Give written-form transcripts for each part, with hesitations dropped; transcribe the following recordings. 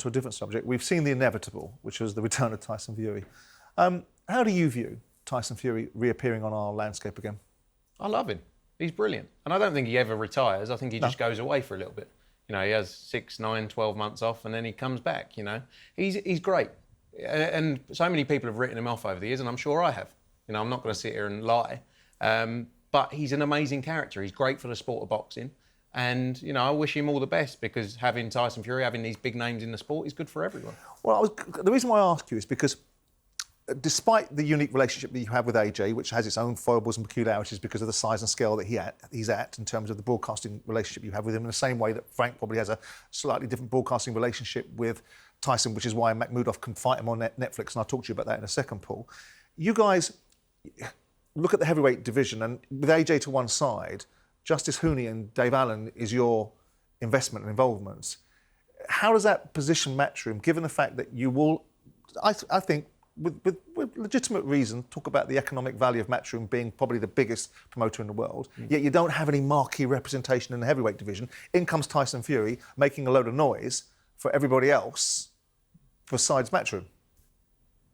onto a different subject. We've seen the inevitable, which was the return of Tyson Fury. How do you view Tyson Fury reappearing on our landscape again? I love him. He's brilliant. And I don't think he ever retires. I think he just goes away for a little bit. You know, he has 6, 9, 12 months off and then he comes back, you know. He's great. And so many people have written him off over the years, and I'm sure I have. You know, I'm not going to sit here and lie. But he's an amazing character. He's great for the sport of boxing. And, you know, I wish him all the best, because having Tyson Fury, having these big names in the sport is good for everyone. Well, the reason why I ask you is because despite the unique relationship that you have with AJ, which has its own foibles and peculiarities because of the size and scale that he's at in terms of the broadcasting relationship you have with him, in the same way that Frank probably has a slightly different broadcasting relationship with Tyson, which is why Makhmudov can fight him on Netflix, and I'll talk to you about that in a second, Paul. You guys look at the heavyweight division, and with AJ to one side, Justice Hooney and Dave Allen is your investment and involvement. How does that position Matchroom, given the fact that you will, I think, with legitimate reason, talk about the economic value of Matchroom being probably the biggest promoter in the world, yet you don't have any marquee representation in the heavyweight division. In comes Tyson Fury, making a load of noise for everybody else besides Matchroom.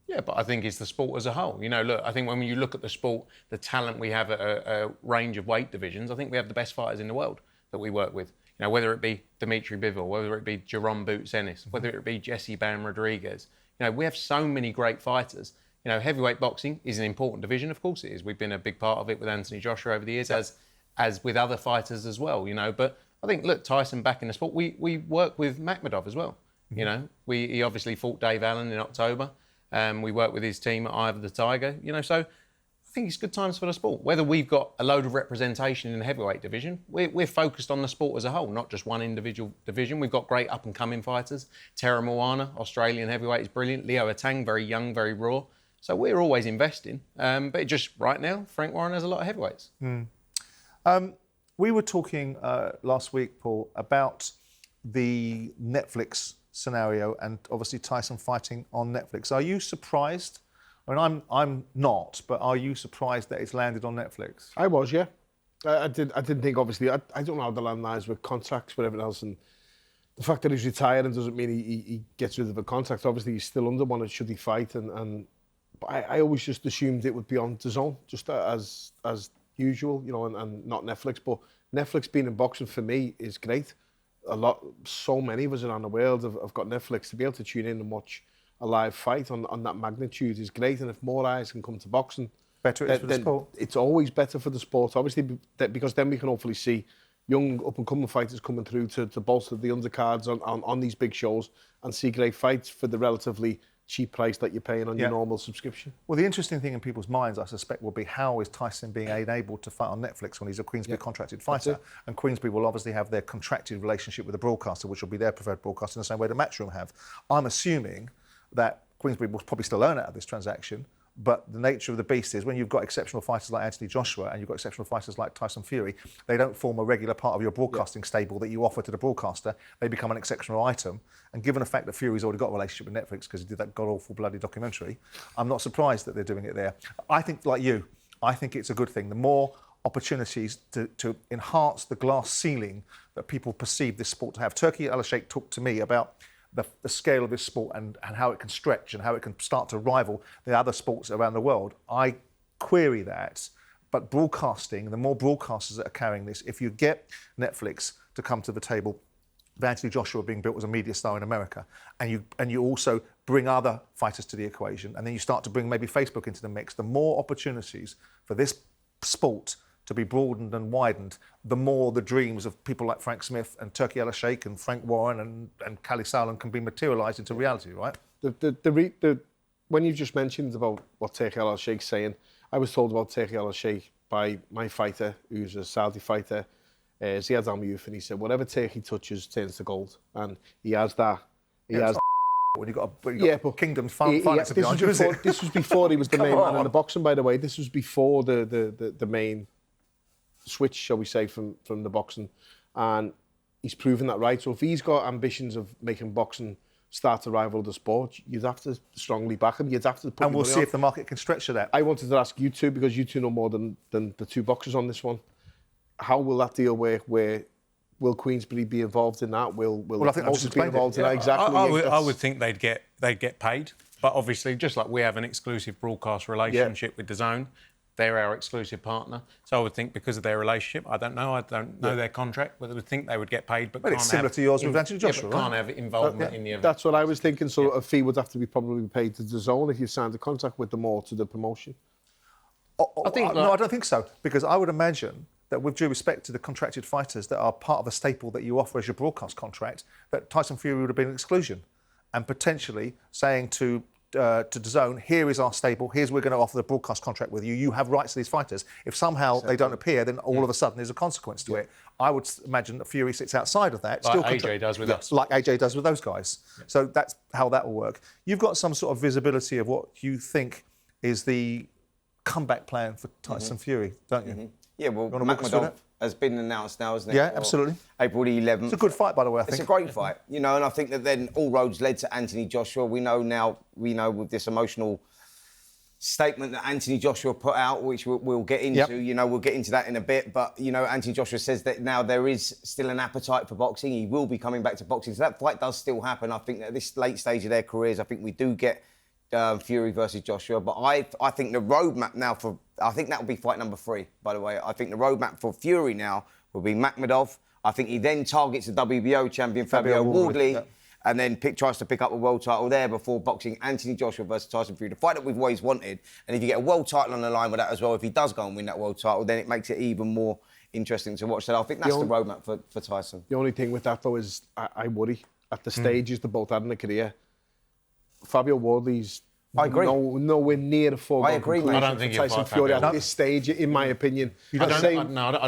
Yeah, but I think it's the sport as a whole. You know, look, I think when you look at the sport, the talent we have at a range of weight divisions, I think we have the best fighters in the world that we work with. You know, whether it be Dimitri Bivol, whether it be Jerome Boots Ennis, whether it be Jesse Bam Rodriguez. You know, we have so many great fighters. You know, heavyweight boxing is an important division, of course it is. We've been a big part of it with Anthony Joshua over the years, as with other fighters as well, you know. But I think, look, Tyson back in the sport, we work with Makhmudov as well. You know, he obviously fought Dave Allen in October. We work with his team at Eye of the Tiger, you know, so I think it's good times for the sport. Whether we've got a load of representation in the heavyweight division, we're focused on the sport as a whole, not just one individual division. We've got great up-and-coming fighters. Tara Moana, Australian heavyweight, is brilliant. Leo Atang, very young, very raw. So we're always investing. But it just, right now, Frank Warren has a lot of heavyweights. We were talking last week, Paul, about the Netflix scenario and obviously Tyson fighting on Netflix. Are you surprised? I mean, I'm not, but are you surprised that it's landed on Netflix? I was, yeah. I didn't think, obviously, I don't know how the land lies with contracts, with everything else, and the fact that he's retiring doesn't mean he gets rid of a contract. Obviously, he's still under one, should he fight, but I always just assumed it would be on DAZN, just as usual, you know, and not Netflix. But Netflix being in boxing for me is great. So many of us around the world have got Netflix. To be able to tune in and watch a live fight on that magnitude is great. And if more eyes can come to boxing, better it is for the sport. It's always better for the sport, obviously, because then we can hopefully see young up-and-coming fighters coming through to bolster the undercards on these big shows and see great fights for the relatively cheap price that you're paying on your normal subscription. Well, the interesting thing in people's minds, I suspect, will be how is Tyson being enabled to fight on Netflix when he's a Queensberry contracted fighter? And Queensberry will obviously have their contracted relationship with the broadcaster, which will be their preferred broadcaster in the same way that Matchroom have. I'm assuming that Queensberry will probably still earn out of this transaction, but the nature of the beast is when you've got exceptional fighters like Anthony Joshua and you've got exceptional fighters like Tyson Fury, they don't form a regular part of your broadcasting stable that you offer to the broadcaster. They become an exceptional item. And given the fact that Fury's already got a relationship with Netflix because he did that god-awful bloody documentary, I'm not surprised that they're doing it there. I think, like you, I think it's a good thing. The more opportunities to enhance the glass ceiling that people perceive this sport to have. Turki Al-Sheikh talked to me about the scale of this sport and how it can stretch and how it can start to rival the other sports around the world. I query that, but broadcasting, the more broadcasters that are carrying this, if you get Netflix to come to the table, Anthony Joshua being built as a media star in America, and you also bring other fighters to the equation, and then you start to bring maybe Facebook into the mix, the more opportunities for this sport to be broadened and widened, the more the dreams of people like Frank Smith and Turki Al-Sheikh and Frank Warren and Kali Sowland can be materialised into reality, right? When you just mentioned about what Turki Al-Sheikh's saying, I was told about Turki Al-Sheikh by my fighter, who's a Saudi fighter, Ziad Al-Miouf, and he said, whatever Turki touches turns to gold. And he has that. When you've got Kingdom's finance behind you, this was before he was the main man in the boxing, by the way. This was before the main switch, shall we say, from the boxing. And he's proven that right. So if he's got ambitions of making boxing start to rival the sport, you'd have to strongly back him. You'd have to put and we'll see if the market can stretch to that. I wanted to ask you two, because you two know more than the two boxers on this one. How will that deal work where will Queensberry be involved in that? Will I think I've just Moses be explained it. involved in that? Exactly. I would think they'd get paid, but obviously, just like we have an exclusive broadcast relationship with DAZN, they're our exclusive partner. So I would think because of their relationship, I don't know their contract, but I would think they would get paid. But it's similar to yours with Anthony Joshua, but can't have involvement in the event. That's what I was thinking. So a fee would have to be probably paid to DAZN if you signed a contract with them or to the promotion. No, I don't think so, because I would imagine that with due respect to the contracted fighters that are part of a staple that you offer as your broadcast contract, that Tyson Fury would have been an exclusion, and potentially saying to DAZN, here is our stable, here's we're going to offer the broadcast contract with you, you have rights to these fighters. If somehow they don't appear, then all of a sudden there's a consequence to it. I would imagine that Fury sits outside of that. Like AJ does with us. Like AJ does with those guys. Yeah. So that's how that will work. You've got some sort of visibility of what you think is the comeback plan for Tyson Fury, don't you? Yeah, well, Makhmudov has been announced now, hasn't it? Yeah, absolutely. April the 11th. It's a good fight, by the way, I think. It's a great fight, and I think that then all roads led to Anthony Joshua. We know with this emotional statement that Anthony Joshua put out, which we'll get into, we'll get into that in a bit, but, Anthony Joshua says that now there is still an appetite for boxing. He will be coming back to boxing, so that fight does still happen. I think that at this late stage of their careers, I think we do get Fury versus Joshua, but I think the roadmap now I think that will be fight number 3, by the way. I think the roadmap for Fury now will be Makhmudov. I think he then targets the WBO champion FABIO Wardley, and then tries to pick up a world title there before boxing Anthony Joshua versus Tyson Fury, the fight that we've always wanted. And if you get a world title on the line with that as well, if he does go and win that world title, then it makes it even more interesting to watch. So I think that's the roadmap for Tyson. The only thing with that, though, is I worry at the stages they're both had in the career. FABIO Wardley's nowhere near the foregone conclusion. I don't think Tyson Fury at this stage, in my opinion. I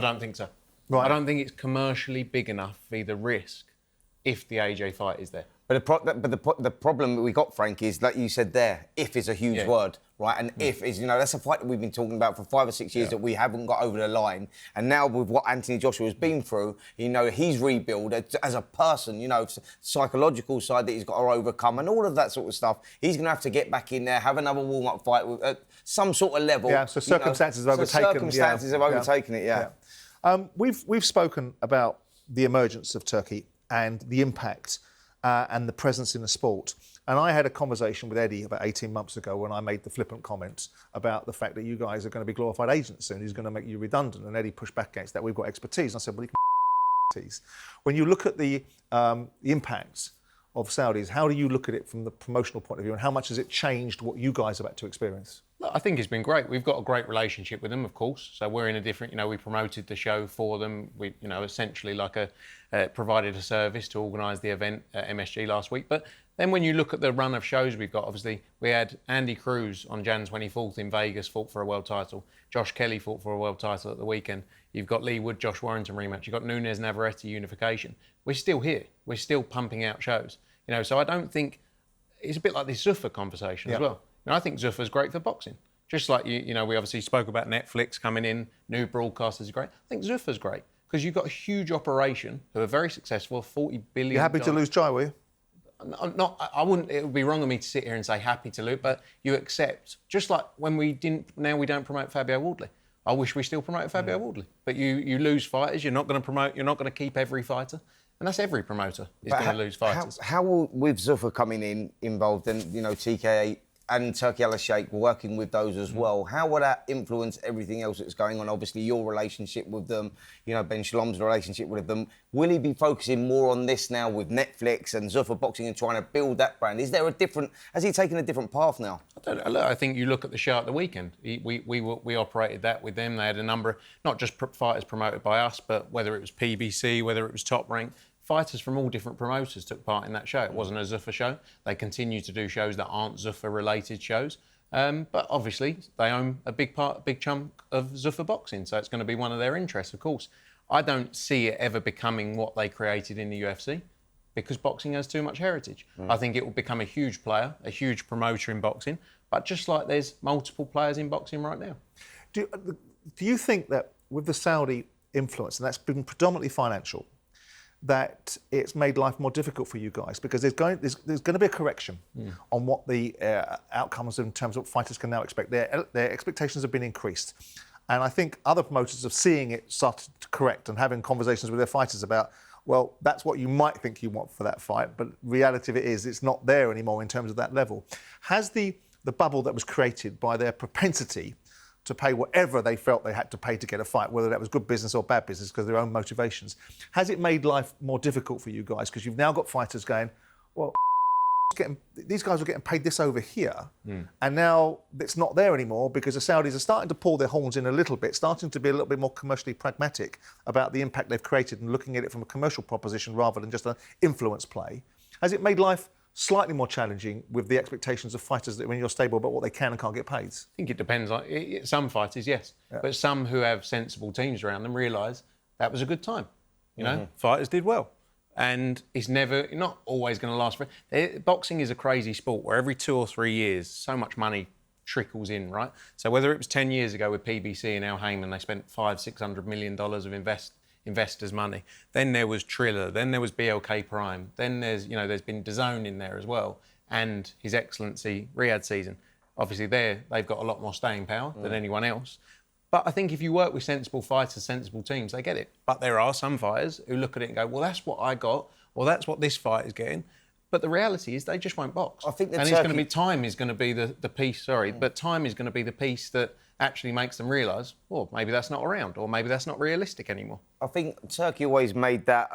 don't think so. Right. I don't think it's commercially big enough for the risk if the AJ fight is there. But the problem that we got, Frank, is like you said there, if is a huge word, right? And if is, that's a fight that we've been talking about for 5 or 6 years that we haven't got over the line. And now with what Anthony Joshua has been through, he's rebuilt as a person, psychological side that he's got to overcome and all of that sort of stuff. He's going to have to get back in there, have another warm-up fight with some sort of level. Yeah, so circumstances have overtaken. Circumstances have overtaken it, We've spoken about the emergence of Turkey and the impact and the presence in the sport. And I had a conversation with Eddie about 18 months ago when I made the flippant comments about the fact that you guys are going to be glorified agents soon. He's going to make you redundant. And Eddie pushed back against that. We've got expertise. And I said, well, you can expertise. When you look at the impacts of Saudis, how do you look at it from the promotional point of view, and how much has it changed what you guys are about to experience? I think it's been great. We've got a great relationship with them, of course. So we're in a different, we promoted the show for them. We, essentially provided a service to organise the event at MSG last week. But then when you look at the run of shows we've got, obviously, we had Andy Cruz on Jan 24th in Vegas, fought for a world title. Josh Kelly fought for a world title at the weekend. You've got Lee Wood, Josh Warrington rematch. You've got Nunes Navarrete unification. We're still here. We're still pumping out shows. So I don't think, it's a bit like this Zuffa conversation as well. I think Zuffa's great for boxing. Just like, we obviously spoke about Netflix coming in, new broadcasters are great. I think Zuffa's great because you've got a huge operation who are very successful, $40 billion. You're happy to lose Jai, were you? I wouldn't, it would be wrong of me to sit here and say happy to lose, but you accept. Just like when we don't promote FABIO Wardley. I wish we still promoted FABIO Wardley. But you lose fighters, you're not going to promote, you're not going to keep every fighter. And that's every promoter is going to lose fighters. How will, with Zuffa coming involved and, TKA and Turki Al-Sheikh working with those as well, how will that influence everything else that's going on? Obviously, your relationship with them, Ben Shalom's relationship with them. Will he be focusing more on this now with Netflix and Zuffa Boxing and trying to build that brand? Is there has he taken a different path now? I think you look at the show at the weekend. We operated that with them. They had a number, not just fighters promoted by us, but whether it was PBC, whether it was Top Rank, fighters from all different promoters took part in that show. It wasn't a Zuffa show. They continue to do shows that aren't Zuffa-related shows. But obviously, they own a big chunk of Zuffa boxing, so it's going to be one of their interests, of course. I don't see it ever becoming what they created in the UFC because boxing has too much heritage. I think it will become a huge player, a huge promoter in boxing, but just like there's multiple players in boxing right now. Do you think that with the Saudi influence, and that's been predominantly financial, that it's made life more difficult for you guys because there's going to be a correction on what the outcomes in terms of what fighters can now expect. Their expectations have been increased. And I think other promoters are seeing it start to correct and having conversations with their fighters about, well, that's what you might think you want for that fight, but reality of it is it's not there anymore in terms of that level. Has the bubble that was created by their propensity to pay whatever they felt they had to pay to get a fight, whether that was good business or bad business because of their own motivations, has it made life more difficult for you guys? Because you've now got fighters going, well, these guys were getting paid this over here, and now it's not there anymore because the Saudis are starting to pull their horns in a little bit, starting to be a little bit more commercially pragmatic about the impact they've created and looking at it from a commercial proposition rather than just an influence play. Has it made life slightly more challenging with the expectations of fighters that are in your stable about what they can and can't get paid? I think it depends. Some fighters, yes. Yeah. But some who have sensible teams around them realise that was a good time. You know, fighters did well. And it's not always going to last for... Boxing is a crazy sport where every 2 or 3 years, so much money trickles in, right? So whether it was 10 years ago with PBC and Al Heyman, they spent $500-600 million of investors' money. Then there was Triller. Then there was BLK Prime. Then there's been DAZN in there as well. And His Excellency Riyadh season. Obviously they've got a lot more staying power than anyone else. But I think if you work with sensible fighters, sensible teams, they get it. But there are some fighters who look at it and go, well, that's what I got, or that's what this fight is getting. But the reality is they just won't box. I think time is going to be the piece, but time is going to be the piece that actually makes them realise, well, maybe that's not around, or maybe that's not realistic anymore. I think Turkey always made that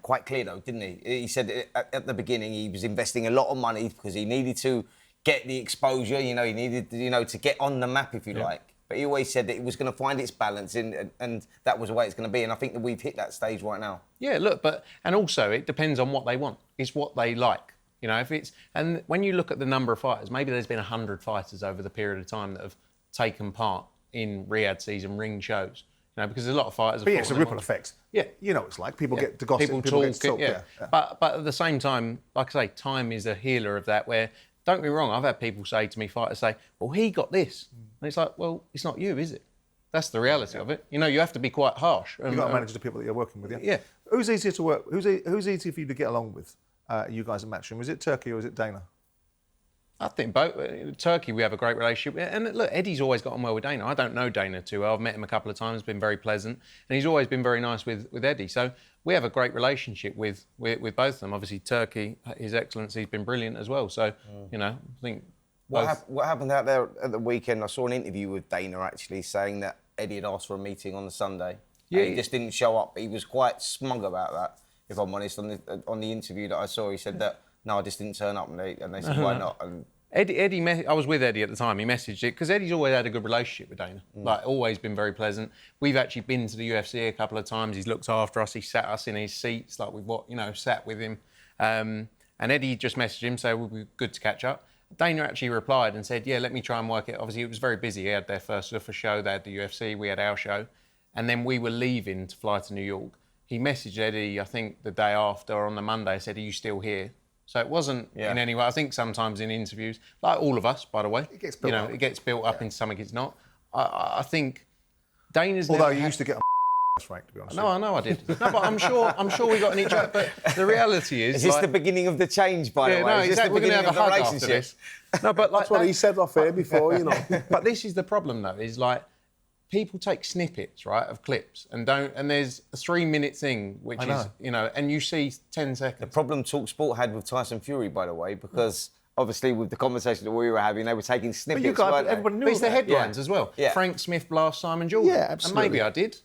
quite clear, though, didn't he? He said at the beginning he was investing a lot of money because he needed to get the exposure, he needed, to get on the map, if you like. But he always said that it was going to find its balance, and that was the way it's going to be. And I think that we've hit that stage right now. Yeah, look, and also it depends on what they want. It's what they like. And when you look at the number of fighters, maybe there's been 100 fighters over the period of time that have taken part in Riyadh season ring shows. Because a lot of fighters. But it's a ripple effect. Yeah, it's like people get to gossip, people get to talk. Yeah. But at the same time, like I say, time is a healer of that. Where, don't get me wrong, I've had people say to me, fighters say, well, he got this. And it's like, well, it's not you, is it? That's the reality of it. You have to be quite harsh. You've got to manage the people that you're working with, yeah? Yeah. Who's easier to work? Who's easier for you to get along with, you guys at Matchroom? Is it Turkey or is it Dana? I think both. Turkey, we have a great relationship. And look, Eddie's always got on well with Dana. I don't know Dana too well. I've met him a couple of times, been very pleasant. And he's always been very nice with Eddie. So we have a great relationship with both of them. Obviously, Turkey, His Excellency's been brilliant as well. So, I think... What happened out there at the weekend? I saw an interview with Dana actually saying that Eddie had asked for a meeting on the Sunday. Yeah, and he just didn't show up. He was quite smug about that, if I'm honest. On the interview that I saw, he said that, no, I just didn't turn up. And they said, why not? And I was with Eddie at the time. He messaged it because Eddie's always had a good relationship with Dana. Always been very pleasant. We've actually been to the UFC a couple of times. He's looked after us. He sat us in his seats, we've sat with him. And Eddie just messaged him, so it would be good to catch up. Dana actually replied and said, yeah, let me try and work it. Obviously, it was very busy. He had their first show. They had the UFC. We had our show. And then we were leaving to fly to New York. He messaged Eddie, I think, the day after or on the Monday, said, are you still here? So it wasn't in any way. I think sometimes in interviews, like all of us, by the way, it gets built up. It gets built up into something it's not. I think Dana's... Although you used to get Frank, to be honest. No, I know I did. No, but I'm sure we got an each other. But the reality is... Is this the beginning of the change, by the way? No, is this exactly. the beginning of the relationship? No, but that's what he said off air before, But this is the problem, though, is people take snippets, right, of clips and there's a 3-minute thing, which is, and you see 10 seconds. The problem talkSPORT had with Tyson Fury, by the way, because... Obviously, with the conversation that we were having, they were taking snippets. But you guys, everybody knew it's the headlines as well. Yeah. Frank Smith blasts Simon Jordan. Yeah, absolutely. And maybe I did,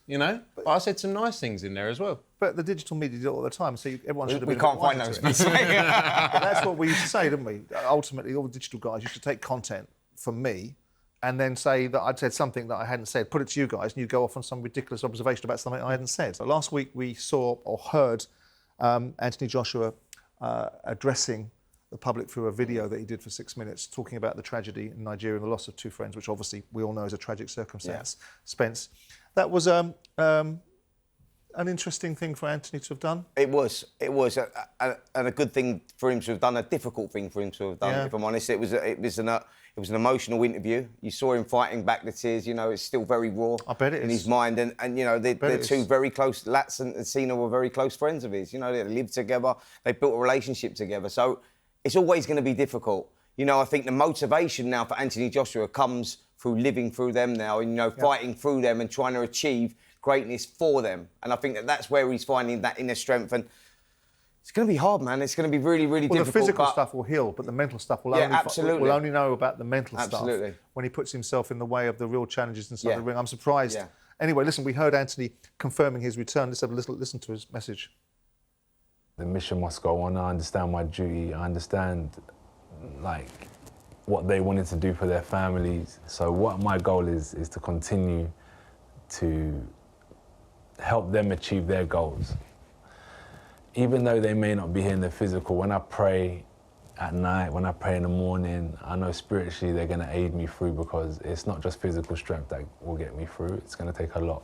but I said some nice things in there as well. But the digital media did it all the time, so everyone should have been... We can't find those. That's what we used to say, didn't we? Ultimately, all the digital guys used to take content from me and then say that I'd said something that I hadn't said, put it to you guys, and you'd go off on some ridiculous observation about something I hadn't said. So last week, we saw or heard Anthony Joshua addressing the public through a video that he did for 6 minutes, talking about the tragedy in Nigeria and the loss of 2 friends, which obviously we all know is a tragic circumstance. Yeah. Spence, that was an interesting thing for Anthony to have done. It was, and a good thing for him to have done, a difficult thing for him to have done. If I'm honest, it was an emotional interview. You saw him fighting back the tears. It's still very raw. I bet it in is. His mind, and they're two very close. Lats and Cena were very close friends of his. They lived together. They built a relationship together. So it's always going to be difficult. I think the motivation now for Anthony Joshua comes through living through them now and, you know, fighting through them and trying to achieve greatness for them. And I think that that's where he's finding that inner strength. And it's going to be hard, man. It's going to be really, really difficult. The physical stuff will heal, but the mental stuff will we'll only know about the mental stuff when he puts himself in the way of the real challenges inside the ring. I'm surprised. Yeah. Anyway, listen, we heard Anthony confirming his return. Let's have a listen to his message. The mission must go on. I understand my duty. I understand, like, what they wanted to do for their families. So what my goal is to continue to help them achieve their goals. Even though they may not be here in the physical, when I pray at night, when I pray in the morning, I know spiritually they're going to aid me through, because it's not just physical strength that will get me through. It's going to take a lot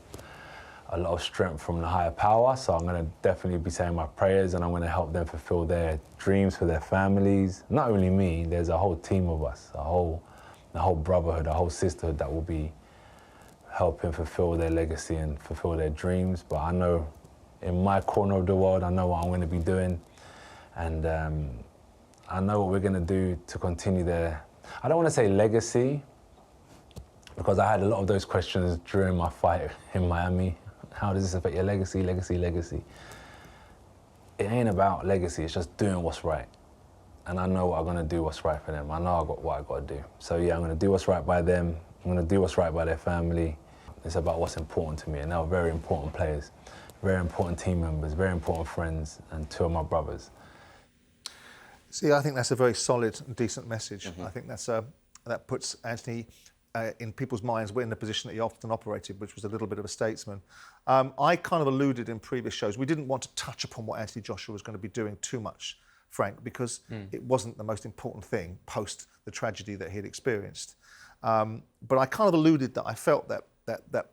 of strength from the higher power. So I'm going to definitely be saying my prayers, and I'm going to help them fulfill their dreams for their families. Not only me, there's a whole team of us, the whole brotherhood, a whole sisterhood that will be helping fulfill their legacy and fulfill their dreams. But I know in my corner of the world, I know what I'm going to be doing, and I know what we're going to do to continue their, I don't want to say legacy, because I had a lot of those questions during my fight in Miami. How does this affect your legacy, legacy? It ain't about legacy, it's just doing what's right. And I know what I'm going to do what's right for them. I know what I got to do. So yeah, I'm going to do what's right by them. I'm going to do what's right by their family. It's about what's important to me, and they're very important players, very important team members, very important friends, and two of my brothers. See, I think that's a very solid and decent message. I think that puts Anthony in people's minds in the position that he often operated, which was a little bit of a statesman. I kind of alluded in previous shows, we didn't want to touch upon what Anthony Joshua was going to be doing too much, Frank, because it wasn't the most important thing post the tragedy that he had experienced. But I kind of alluded that I felt that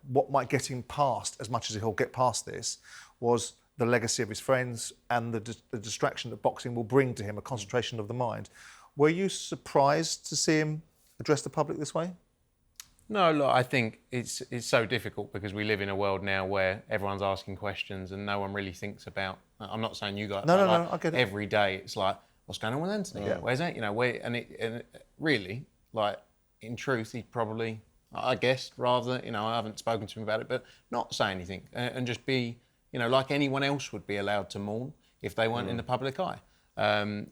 what might get him past, as much as he'll get past this, was the legacy of his friends and the distraction that boxing will bring to him, a concentration of the mind. Were you surprised to see him address the public this way? No, look, I think it's so difficult because we live in a world now where everyone's asking questions and no one really thinks about. I'm not saying you guys. No, I get it. Every day it's like, what's going on with Anthony? Yeah. Where's that? You know, and really, like, in truth, he probably, I guess, rather, you know, I haven't spoken to him about it, but not say anything and just be, you know, like anyone else would be allowed to mourn if they weren't in the public eye.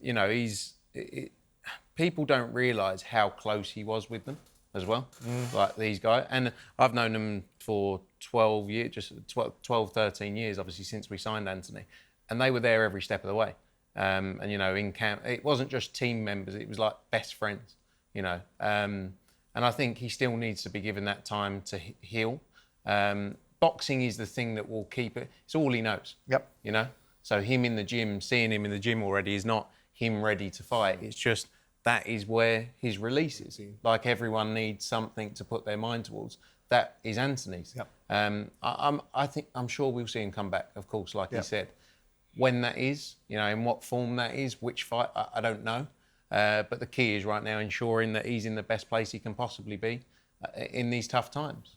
You know, people don't realise how close he was with them as well, like these guys. And I've known them for 12 years, just 12, 13 years, obviously, since we signed Anthony. And they were there every step of the way. And, you know, in camp, it wasn't just team members, it was like best friends, you know. And I think he still needs to be given that time to heal. Boxing is the thing that will keep it. It's all he knows. Yep. You know? So him in the gym, seeing him in the gym already is not him ready to fight. It's just that is where his release is. Like everyone needs something to put their mind towards. That is Anthony's. Yep. I'm sure we'll see him come back, of course, like he said. When that is, you know, in what form that is, which fight, I don't know. But the key is right now ensuring that he's in the best place he can possibly be in these tough times.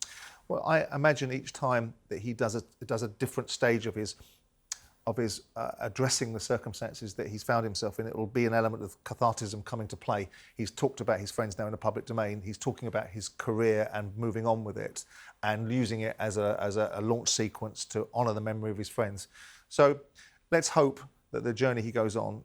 Well, I imagine each time that he does a different stage of his addressing the circumstances that he's found himself in, it will be an element of cathartism coming to play. He's talked about his friends now in the public domain. He's talking about his career and moving on with it, and using it as a launch sequence to honour the memory of his friends. So let's hope that the journey he goes on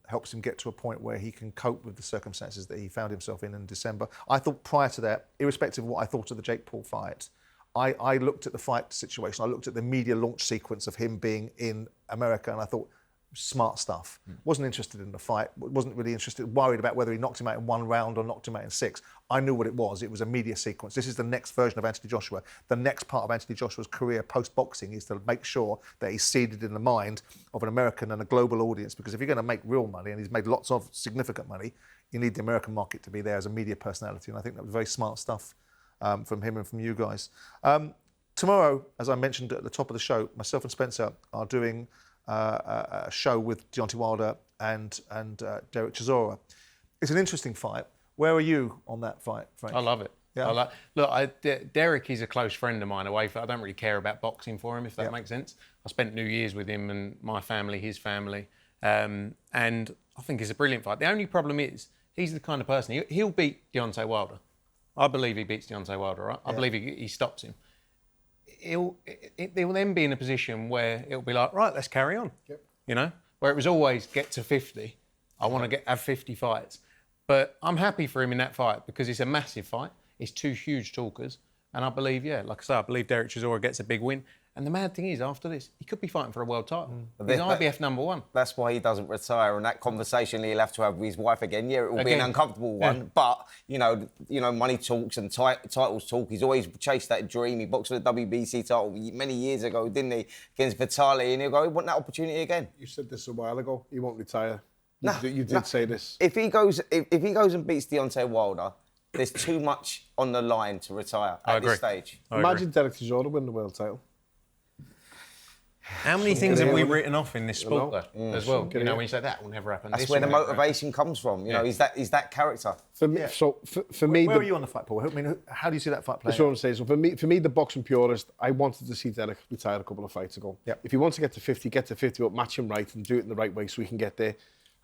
helps him get to a point where he can cope with the circumstances that he found himself in December. I thought prior to that, irrespective of what I thought of the Jake Paul fight, I looked at the fight situation, I looked at the media launch sequence of him being in America, and I thought, smart stuff. Wasn't interested in the fight, wasn't really interested, worried about whether he knocked him out in 1 round or knocked him out in 6. I knew what it was a media sequence. This is the next version of Anthony Joshua. The next part of Anthony Joshua's career post-boxing is to make sure that he's seeded in the mind of an American and a global audience, because if you're going to make real money, and he's made lots of significant money, you need the American market to be there as a media personality, and I think that was very smart stuff from him and from you guys. Tomorrow, as I mentioned at the top of the show, myself and Spencer are doing a show with Deontay Wilder and Derek Chisora. It's an interesting fight. Where are you on that fight, Frank? I love it. Yeah. Look, Derek is a close friend of mine away. I don't really care about boxing for him, if that makes sense. I spent New Year's with him and my family, his family, and I think it's a brilliant fight. The only problem is he's the kind of person, he'll beat Deontay Wilder. I believe he beats Deontay Wilder, right? I believe he stops him. He'll then be in a position where it'll be like, right, let's carry on. Yep. You know, where it was always get to 50. I want to have 50 fights. But I'm happy for him in that fight because it's a massive fight. It's two huge talkers. And I believe, like I say, I believe Derek Chisora gets a big win. And the mad thing is, after this, he could be fighting for a world title. He's IBF #1. That's why he doesn't retire, and that conversation he'll have to have with his wife again. Yeah, it will be an uncomfortable one, but you know, money talks and titles talk. He's always chased that dream. He boxed for the WBC title many years ago, didn't he, against Vitali? And he'll go, he want that opportunity again. You said this a while ago. He won't retire. No, You did say this. If he goes and beats Deontay Wilder, there's too much on the line to retire at this stage. Imagine Derek Chisora win the world title. How many things have we written off in this sport, though, as well? You know, when you say that will never happen. That's where the motivation comes from. You know, is that character. For me, for me, where are you on the fight, Paul? I mean, how do you see that fight playing? That's what I'm saying. So for me, the boxing purist, I wanted to see Derek retire a couple of fights ago. Yep. If he wants to get to 50, get to 50, but match him right and do it in the right way so he can get there.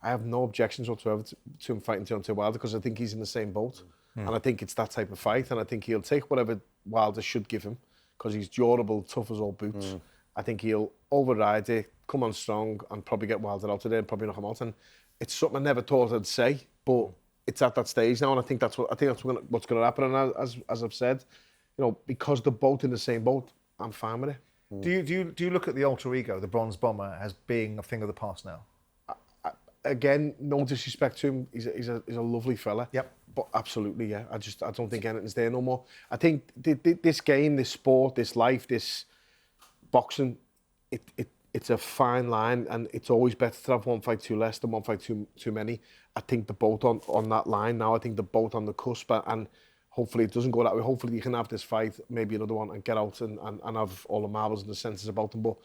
I have no objections whatsoever to him fighting Deontay Wilder because I think he's in the same boat. And I think it's that type of fight. And I think he'll take whatever Wilder should give him because he's durable, tough as all boots. I think he'll override it, come on strong, and probably get Wilder out today and probably knock him out. And it's something I never thought I'd say, but it's at that stage now, and I think that's what's going to happen. And as I've said, you know, because they're both in the same boat, I'm fine with it. Do you look at the alter ego, the Bronze Bomber, as being a thing of the past now? Again, no disrespect to him, he's a lovely fella. Yep. But absolutely, yeah. I don't think anything's there no more. I think this game, this sport, this life, this boxing, it's a fine line, and it's always better to have one fight too less than one fight too many. I think they're both on that line now. I think they're both on the cusp, and hopefully it doesn't go that way. Hopefully you can have this fight, maybe another one, and get out and have all the marbles and the senses about them. But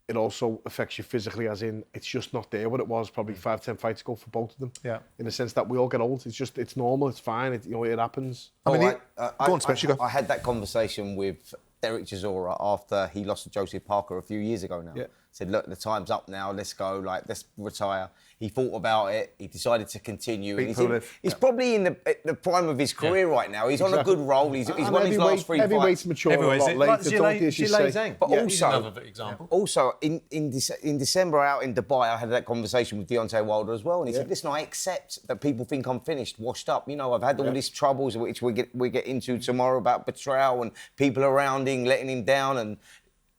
it also affects you physically, as in it's just not there what it was probably 5-10 fights ago for both of them. Yeah. In the sense that we all get old. It's normal. It's fine. It happens. Go on, Spencer. I had that conversation with Derek Chisora after he lost to Joseph Parker a few years ago now. Yeah. Said, look, the time's up now, let's go, let's retire. He thought about it, he decided to continue. And he's probably in the prime of his career right now. He's on a good roll, he's won his last 3 fights. Heavyweights mature a lot later, But another example. Also, in December out in Dubai, I had that conversation with Deontay Wilder as well, and he said, listen, I accept that people think I'm finished, washed up. You know, I've had all these troubles, which we get into tomorrow, about betrayal and people around him letting him down, and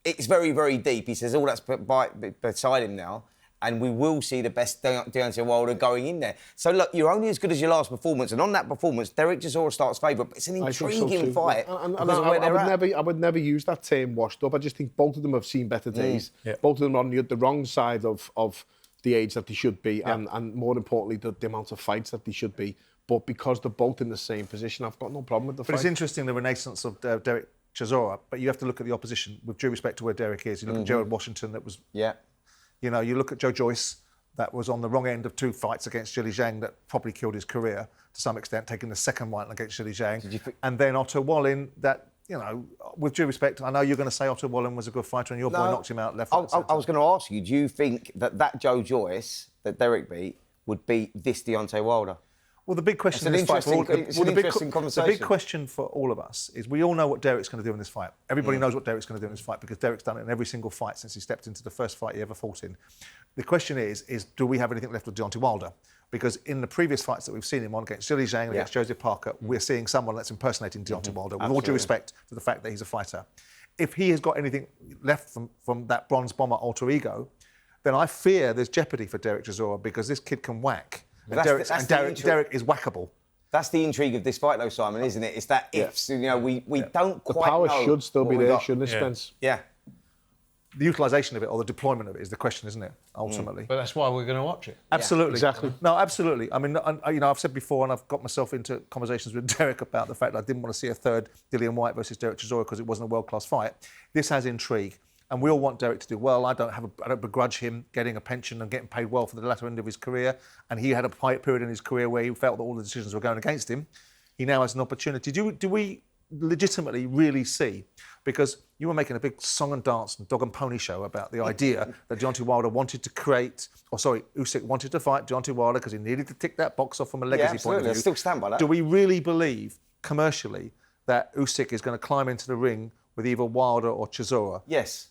it's very, very deep. He says all that's beside him now, and we will see the best Deontay Wilder going in there. So, look, you're only as good as your last performance, and on that performance, Derek Chisora starts favourite, but it's an intriguing fight because of where they're at. I would never use that term, washed up. I just think both of them have seen better days. Both of them are on the wrong side of the age that they should be, and more importantly, the amount of fights that they should be. But because they're both in the same position, I've got no problem with the fight. But it's interesting, the renaissance of Derek Chisora, but you have to look at the opposition with due respect to where Derek is. You look at Gerald Washington, that was, you know, you look at Joe Joyce, that was on the wrong end of 2 fights against Zhilei Zhang that probably killed his career to some extent, taking the second one against Zhilei Zhang. And then Otto Wallin, that, you know, with due respect, I know you're going to say Otto Wallin was a good fighter and your boy knocked him out left. I was going to ask you, do you think that Joe Joyce that Derek beat would beat this Deontay Wilder? Well, the big question the big question for all of us is we all know what Derek's going to do in this fight. Everybody knows what Derek's going to do in this fight because Derek's done it in every single fight since he stepped into the first fight he ever fought in. The question is do we have anything left with Deontay Wilder? Because in the previous fights that we've seen him on against Zhilei Zhang, against Joseph Parker, we're seeing someone that's impersonating Deontay Wilder, with all due respect to the fact that he's a fighter. If he has got anything left from that Bronze Bomber alter ego, then I fear there's jeopardy for Derek Chisora because this kid can whack. And Derek is whackable. That's the intrigue of this fight, though, Simon, isn't it? It's that ifs. You know, we don't quite know. The power should still be there, shouldn't it, Spence? Yeah. The utilisation of it or the deployment of it is the question, isn't it? Ultimately. But that's why we're going to watch it. Absolutely. Exactly. No, absolutely. I mean, you know, I've said before, and I've got myself into conversations with Derek about the fact that I didn't want to see a third Dillian Whyte versus Derek Chisora because it wasn't a world-class fight. This has intrigue. And we all want Derek to do well. I don't begrudge him getting a pension and getting paid well for the latter end of his career. And he had a period in his career where he felt that all the decisions were going against him. He now has an opportunity. Do we legitimately really see? Because you were making a big song and dance and dog and pony show about the idea that Deontay Wilder wanted to Usyk wanted to fight Deontay Wilder because he needed to tick that box off from a legacy point of view. I still stand by that. Do we really believe? commercially that Usyk is going to climb into the ring with either Wilder or Chisora? Yes.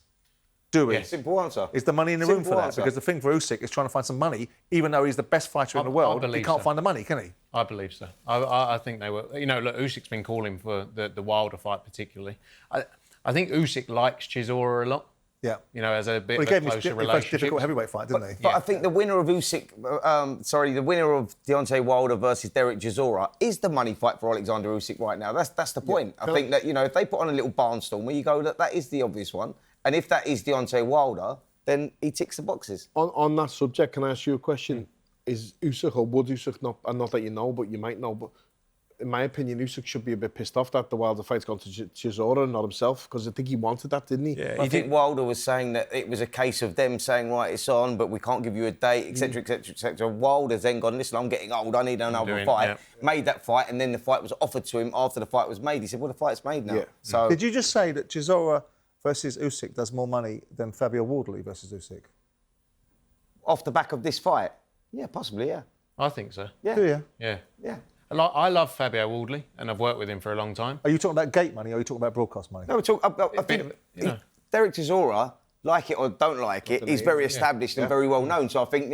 Do we? Yes. Simple answer. Is the money in the room for Simple that? answer. Because the thing for Usyk is trying to find some money, even though he's the best fighter in the world. He believe can't so. find the money, can he? I believe so. I think they were. You know, look, Usyk's been calling for the Wilder fight particularly. I think Usyk likes Chisora a lot. Yeah. You know, as a bit Well, of he a gave him his closer first relationship. difficult heavyweight fight, didn't he? But I think the winner of the winner of Deontay Wilder versus Derek Chisora is the money fight for Alexander Usyk right now. That's the point. I think that, you know, if they put on a little barnstorm where you go, look, that is the obvious one. And if that is Deontay Wilder, then he ticks the boxes. On that subject, can I ask you a question? Is Usyk, or would Usyk not, and not that you know, but you might know, but in my opinion, Usyk should be a bit pissed off that the Wilder fight's gone to Chisora and not himself, because I think he wanted that, didn't he? Yeah, I think Wilder was saying that it was a case of them saying, right, it's on, but we can't give you a date, etc., etc., etc. Wilder's then gone, listen, I'm getting old, I need another fight. yeah. Made that fight, and then the fight was offered to him after the fight was made. He said, well, the fight's made now. Yeah. So Did you just say that Chisora versus Usyk does more money than Fabio Wardley versus Usyk? off the back of this fight? Yeah, possibly, yeah. I think so. Yeah. Do you? Yeah. Yeah. I love Fabio Wardley, and I've worked with him for a long time. Are you talking about gate money or are you talking about broadcast money? No, I think Derek Chisora, like it or don't like it, is very established and very well known. So I think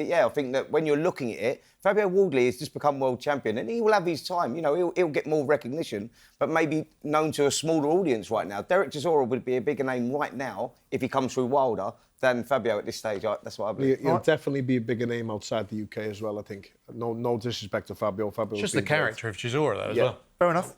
that when you're looking at it, Fabio Wardley has just become world champion, and he will have his time. You know, he'll get more recognition, but maybe known to a smaller audience right now. Derek Chisora would be a bigger name right now if he comes through Wilder than Fabio at this stage. That's what I believe. He'll definitely be a bigger name outside the UK as well, I think. No disrespect to Fabio. It's just the character of Chisora, though, as well. Fair enough.